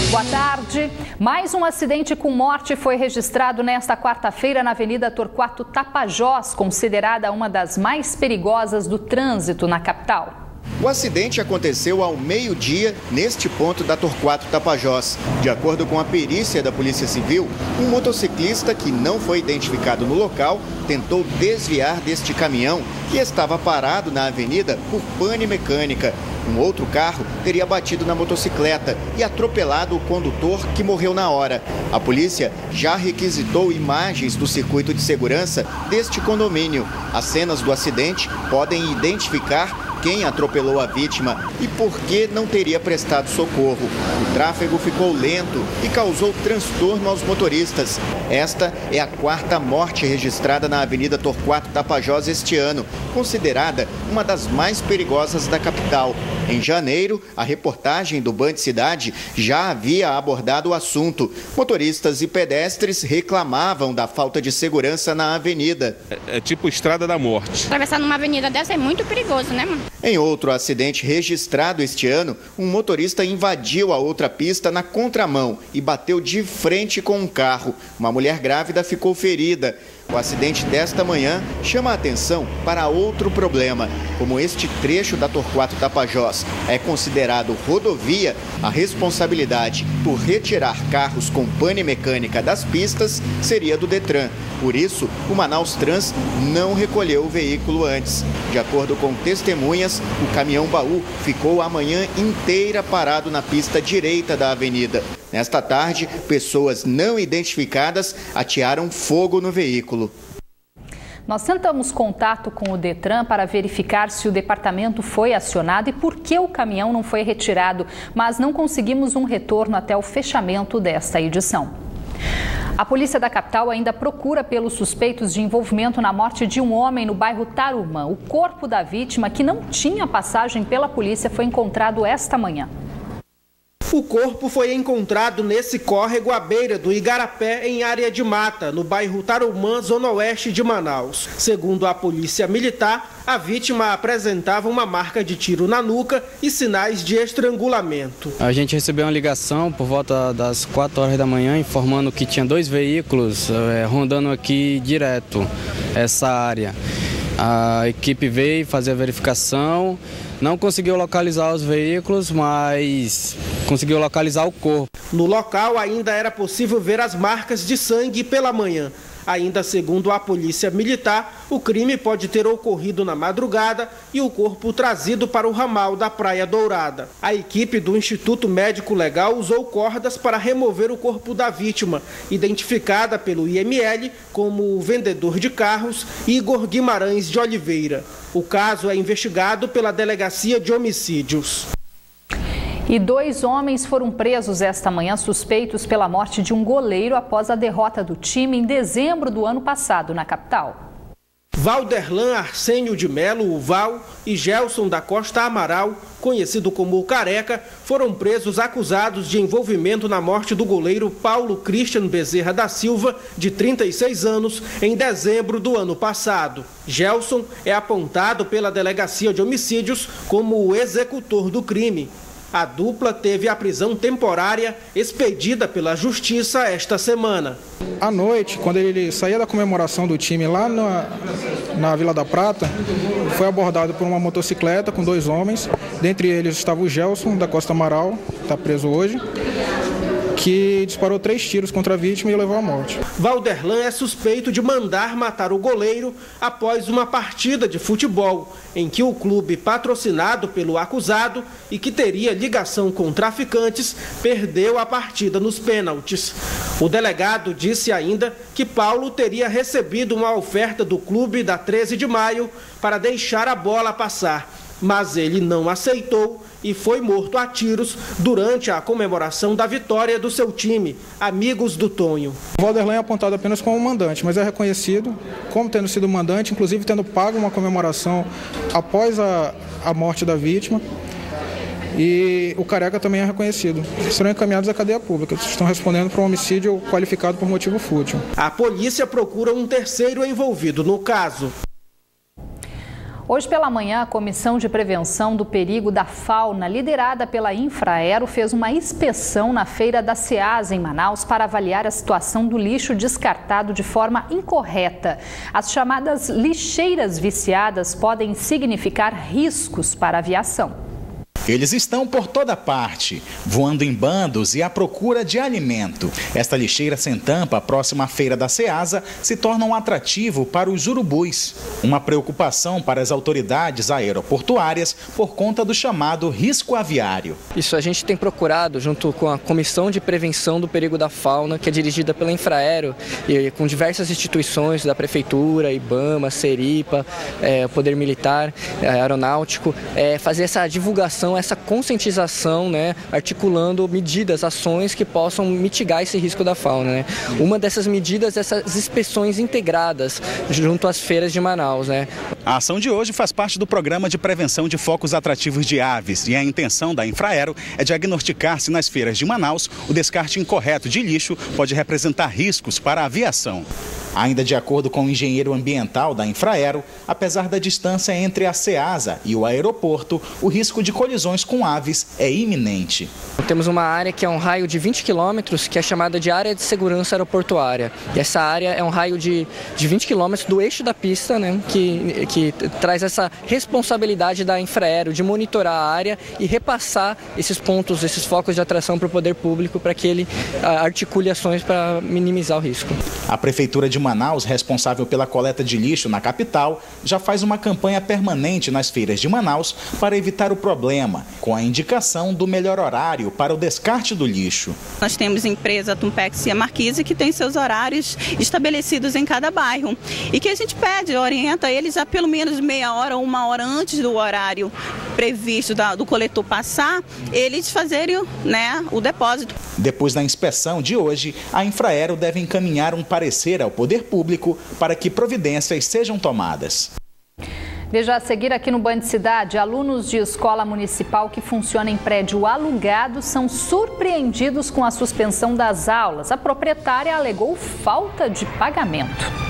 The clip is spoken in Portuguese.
Boa tarde. Mais um acidente com morte foi registrado nesta quarta-feira na Avenida Torquato Tapajós, considerada uma das mais perigosas do trânsito na capital. O acidente aconteceu ao meio-dia neste ponto da Torquato Tapajós. De acordo com a perícia da Polícia Civil, um motociclista que não foi identificado no local tentou desviar deste caminhão que estava parado na avenida por pane mecânica. Um outro carro teria batido na motocicleta e atropelado o condutor, que morreu na hora. A polícia já requisitou imagens do circuito de segurança deste condomínio. As cenas do acidente podem identificar quem atropelou a vítima e por que não teria prestado socorro. O tráfego ficou lento e causou transtorno aos motoristas. Esta é a quarta morte registrada na Avenida Torquato Tapajós este ano, considerada uma das mais perigosas da capital. Em janeiro, a reportagem do Band Cidade já havia abordado o assunto. Motoristas e pedestres reclamavam da falta de segurança na avenida. É tipo estrada da morte. Atravessar numa avenida dessa é muito perigoso, né, mano? Em outro acidente registrado este ano, um motorista invadiu a outra pista na contramão e bateu de frente com um carro. Uma mulher grávida ficou ferida. O acidente desta manhã chama a atenção para outro problema. Como este trecho da Torquato Tapajós é considerado rodovia, a responsabilidade por retirar carros com pane mecânica das pistas seria do Detran. Por isso, o Manaus Trans não recolheu o veículo antes. De acordo com testemunhas, o caminhão-baú ficou a manhã inteira parado na pista direita da avenida. Nesta tarde, pessoas não identificadas atearam fogo no veículo. Nós tentamos contato com o Detran para verificar se o departamento foi acionado e por que o caminhão não foi retirado, mas não conseguimos um retorno até o fechamento desta edição. A polícia da capital ainda procura pelos suspeitos de envolvimento na morte de um homem no bairro Tarumã. O corpo da vítima, que não tinha passagem pela polícia, foi encontrado esta manhã. O corpo foi encontrado nesse córrego à beira do Igarapé, em área de mata, no bairro Tarumã, zona oeste de Manaus. Segundo a polícia militar, a vítima apresentava uma marca de tiro na nuca e sinais de estrangulamento. A gente recebeu uma ligação por volta das 4 horas da manhã, informando que tinha 2 veículos rondando aqui direto essa área. A equipe veio fazer a verificação, não conseguiu localizar os veículos, mas conseguiu localizar o corpo. No local ainda era possível ver as marcas de sangue pela manhã. Ainda segundo a polícia militar, o crime pode ter ocorrido na madrugada e o corpo trazido para o ramal da Praia Dourada. A equipe do Instituto Médico Legal usou cordas para remover o corpo da vítima, identificada pelo IML como o vendedor de carros Igor Guimarães de Oliveira. O caso é investigado pela Delegacia de Homicídios. E 2 homens foram presos esta manhã suspeitos pela morte de um goleiro após a derrota do time em dezembro do ano passado na capital. Valderlan Arsênio de Melo, o Val, e Gelson da Costa Amaral, conhecido como o Careca, foram presos acusados de envolvimento na morte do goleiro Paulo Cristian Bezerra da Silva, de 36 anos, em dezembro do ano passado. Gelson é apontado pela Delegacia de Homicídios como o executor do crime. A dupla teve a prisão temporária expedida pela Justiça esta semana. À noite, quando ele saía da comemoração do time lá na Vila da Prata, foi abordado por uma motocicleta com 2 homens. Dentre eles estava o Gelson da Costa Amaral, está preso hoje, que disparou 3 tiros contra a vítima e o levou à morte. Valderlan é suspeito de mandar matar o goleiro após uma partida de futebol, em que o clube patrocinado pelo acusado e que teria ligação com traficantes, perdeu a partida nos pênaltis. O delegado disse ainda que Paulo teria recebido uma oferta do clube da 13 de maio para deixar a bola passar, mas ele não aceitou e foi morto a tiros durante a comemoração da vitória do seu time, Amigos do Tonho. O Valderlan é apontado apenas como mandante, mas é reconhecido como tendo sido mandante, inclusive tendo pago uma comemoração após a morte da vítima. E o Careca também é reconhecido. Serão encaminhados à cadeia pública. Estão respondendo por um homicídio qualificado por motivo fútil. A polícia procura um terceiro envolvido no caso. Hoje pela manhã, a Comissão de Prevenção do Perigo da Fauna, liderada pela Infraero, fez uma inspeção na feira da Ceasa, em Manaus, para avaliar a situação do lixo descartado de forma incorreta. As chamadas lixeiras viciadas podem significar riscos para a aviação. Eles estão por toda parte, voando em bandos e à procura de alimento. Esta lixeira sem tampa, próxima à feira da Ceasa, se torna um atrativo para os urubus. Uma preocupação para as autoridades aeroportuárias por conta do chamado risco aviário. Isso a gente tem procurado, junto com a Comissão de Prevenção do Perigo da Fauna, que é dirigida pela Infraero, e com diversas instituições da Prefeitura, IBAMA, Seripa, Poder Militar, Aeronáutico, fazer essa divulgação, essa conscientização, articulando medidas, ações que possam mitigar esse risco da fauna. Uma dessas medidas é essas inspeções integradas junto às feiras de Manaus. A ação de hoje faz parte do programa de prevenção de focos atrativos de aves e a intenção da Infraero é diagnosticar se nas feiras de Manaus o descarte incorreto de lixo pode representar riscos para a aviação. Ainda de acordo com o engenheiro ambiental da Infraero, apesar da distância entre a Ceasa e o aeroporto, o risco de colisões com aves é iminente. Temos uma área que é um raio de 20 quilômetros, que é chamada de área de segurança aeroportuária. E essa área é um raio de 20 quilômetros do eixo da pista, que traz essa responsabilidade da Infraero de monitorar a área e repassar esses pontos, esses focos de atração para o poder público, para que ele articule ações para minimizar o risco. A Prefeitura de Manaus, responsável pela coleta de lixo na capital, já faz uma campanha permanente nas feiras de Manaus para evitar o problema, com a indicação do melhor horário para o descarte do lixo. Nós temos a empresa Tumpex e a Marquise, que tem seus horários estabelecidos em cada bairro e que a gente orienta eles a pelo menos meia hora ou uma hora antes do horário previsto do coletor passar, eles fazerem o depósito. Depois da inspeção de hoje, a Infraero deve encaminhar um parecer ao poder público para que providências sejam tomadas. Veja a seguir aqui no Band Cidade, alunos de escola municipal que funciona em prédio alugado são surpreendidos com a suspensão das aulas. A proprietária alegou falta de pagamento.